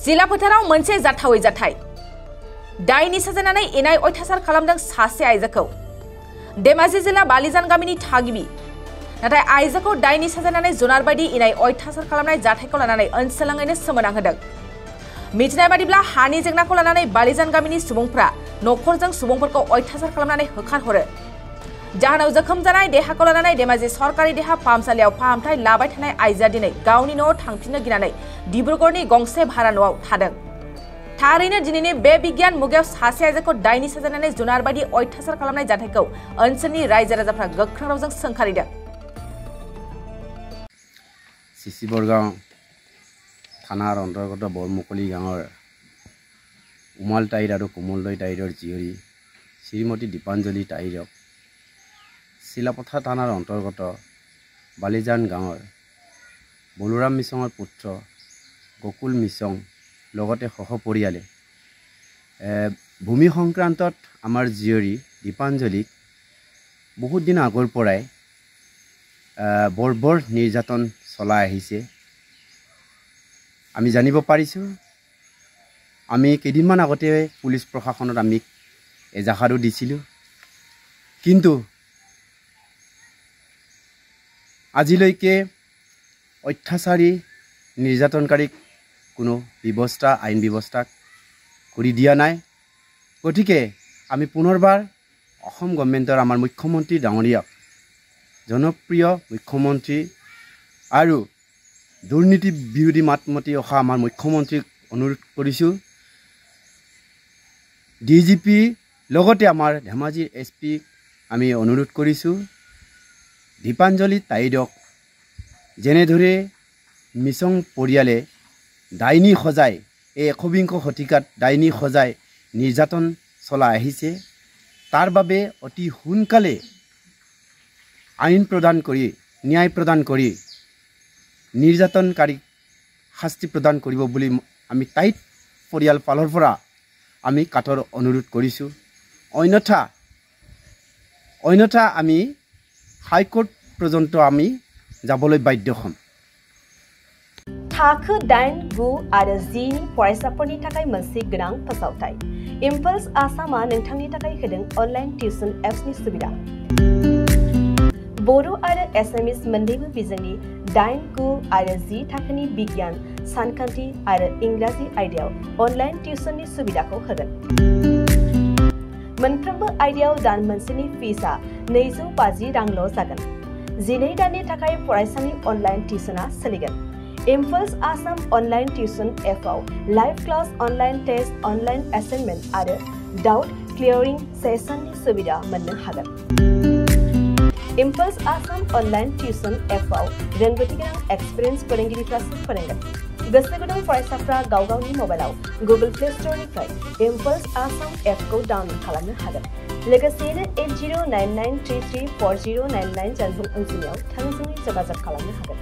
जिला फोथाराव मोनसे जाथावै जाथाय दायनि साजायनानै इनाय अयथासार खालामदों सासे आइजोखौ धेमाजि जिल्ला बालिजान गामिनि थागिबि नाथाय आइजोखौ दायनि साजायनानै जुनार बायदि इनाय अयथासार खालामनाय जाथायखौ लानानै ओनसोलाङैनो सोमोनांहोदों मिथिनाय बादिब्ला हानि जेंनाखौ लानानै बालिजान गामिनि सुबुंफ्रा नखरजों सुबुंफोरखौ अयथासार खालामनानै होखारहरो जाहोनाव जखम जानाय देहाखौ लानानै धेमाजि सरकारि देहा फाहामसालियाव फाहामथाय लाबाय थानाय आइजोआ दिनै गावनि न'आव थांफिननो गिनानै डिब्रुगड़नि गंसे भारा न'आव थादों थारैनो दिनैनि बे बिगियान मुगायाव सासे आइजोखौ दायनि साजायनानै जुनार बायदि अयथासार खालामनाय जाथायखौ ओनसोलनि रायजो राजाफ्रा गोख्रों रावजों सोंखारिदों চিচিবৰগাঁও থানাৰ অন্তৰ্গত বৰমুকলি গাঁৱৰ উমাল তাইৰ আৰু কোমলদৈ তাইৰৰ জীয়ৰী শ্ৰীমতী দীপাঞ্জলি তাইৰক চিলাপথাৰ থানাৰ অন্তৰ্গত বালিজান গাঁৱৰ বলোৰাম মিছঙৰ পুত্ৰ গকুল মিছং লগতে সহপৰিয়ালে ভূমি সংক্ৰান্তত আমাৰ জীয়ৰী দীপাঞ্জলিক বহুত দিন আগৰ পৰাই বৰ্বৰ নিৰ্যাতন চলাই আহিছে আমি জানিব পাৰিছো আমি কেইদিনমান আগতে পুলিচ প্ৰশাসনত আমি এজাহাৰো দিছিলো কিন্তু আজিলৈকে অত্যাচাৰী নিৰ্যাতনকাৰীক কোনো ব্যৱস্থা আইন ব্যৱস্থা কৰি দিয়া নাই গতিকে আমি পুনৰবাৰ অসম গভৰ্ণমেণ্টৰ আমাৰ মুখ্যমন্ত্ৰী ডাঙৰীয়াক জনপ্ৰিয় মুখ্যমন্ত্ৰী আৰু দুৰ্নীতি বিৰোধী মাতমতি অহা আমাৰ মুখ্যমন্ত্ৰীক অনুৰোধ কৰিছো ডিজিপি লগতে আমাৰ ধেমাজিৰ এছপি আমি অনুৰোধ কৰিছো দীপাঞ্জলি তাইৰক যেনেদৰে মিছং পৰিয়ালে ডাইনী সজাই এই ১বিংশ শতিকাত ডাইনী সজাই নিৰ্যাতন চলাই আহিছে তাৰ বাবে অতি সোনকালে আইন প্ৰদান কৰি ন্যায় প্ৰদান কৰি নিৰ্যাতনকাৰীক শাস্তি প্ৰদান কৰিব বুলি আমি তাইত পৰিয়াল ফালৰ পৰা আমি কাটৰ অনুৰোধ কৰিছো অন্যথা আমি হাইকোৰ্ট পৰ্যন্ত আমি যাবলৈ বাধ্য হ'ম थाखो 8, 9 आरो 10 नि फरायसाफोरनि थाखाय मोनसे गोनां फोसावथाय इम्पल्स आसामा नोंथांनि थाखाय होदों अनलाइन टिउसन एप्सनि सुबिदा बर' आरो एसामिस मोन्नैबो बिजोंनि 8, 9 आरो 10 थाखोनि बिगियान सानखान्थि आरो इंराजि आयदायाव अनलाइन टिउसननि सुबिदाखौ होगोन मोनफ्रोमबो आयदायाव दान मोनसेनि फिसआ 250 रांल' जागोन 12 दाननि थाखाय फरायसानि अनलाइन टिउसना सोलिगोन इम्पल्स आसाम अनलाइन टिउसन एपआव live class online test online assignment आरो डाउट क्लियरिंग सेशननि सुबिदा मोननो हागोन इम्पल्स आसाम अनलाइन टिउसन एपआव रोंगौथि गोनां एक्सपिरियेन्स फोरोंगिरिफ्रासो फोरोंगोन गोसो गुदुं फरायसाफ्रा गाव गावनि मबाइलाव गुगल प्ले स्टोरनिफ्राय इम्पल्स आसाम एपखौ डाउनलड खालामनो हागोन लोगोसेयैनो 8099334099 जानबुं अनजिमायाव थोंजोङै जगाजग खालामनो हागोन